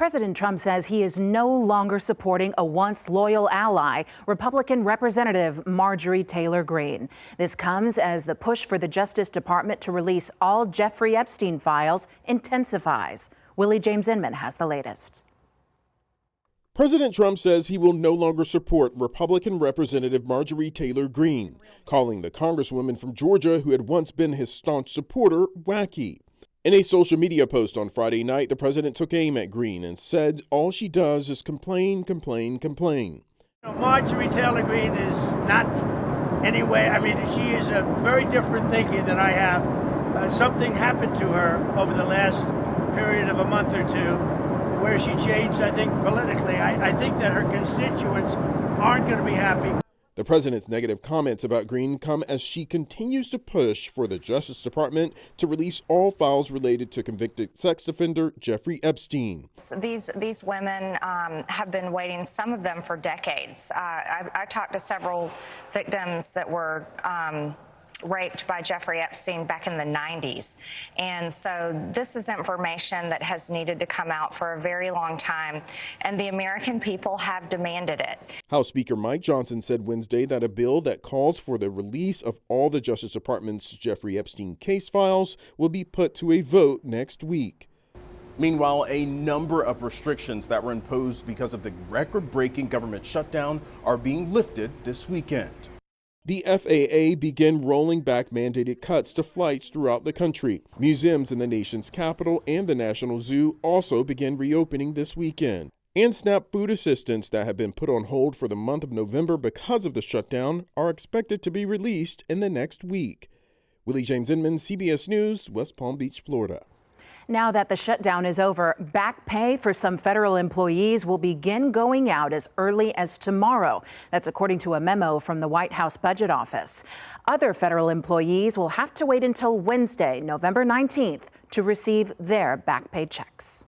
President Trump says he is no longer supporting a once loyal ally, Republican Representative Marjorie Taylor Greene. This comes as the push for the Justice Department to release all Jeffrey Epstein files intensifies. Willie James Inman has the latest. President Trump says he will no longer support Republican Representative Marjorie Taylor Greene, calling the Congresswoman from Georgia, who had once been his staunch supporter, wacky. In a social media post on Friday night, the president took aim at Greene and said all she does is complain, complain, complain. Marjorie Taylor Greene is not anyway, she is a very different thinking than I have. Something happened to her over the last period of a month or two where she changed, I think, politically. I think that her constituents aren't going to be happy. The president's negative comments about Greene come as she continues to push for the Justice Department to release all files related to convicted sex offender Jeffrey Epstein. These women have been waiting, some of them for decades. I talked to several victims that were raped by Jeffrey Epstein back in the 90s. And so this is information that has needed to come out for a very long time, and the American people have demanded it. House Speaker Mike Johnson said Wednesday that a bill that calls for the release of all the Justice Department's Jeffrey Epstein case files will be put to a vote next week. Meanwhile, a number of restrictions that were imposed because of the record-breaking government shutdown are being lifted this weekend. The FAA began rolling back mandated cuts to flights throughout the country. Museums in the nation's capital and the National Zoo also began reopening this weekend. And SNAP food assistance that had been put on hold for the month of November because of the shutdown are expected to be released in the next week. Willie James Inman, CBS News, West Palm Beach, Florida. Now that the shutdown is over, back pay for some federal employees will begin going out as early as tomorrow. That's according to a memo from the White House Budget Office. Other federal employees will have to wait until Wednesday, November 19th, to receive their back pay checks.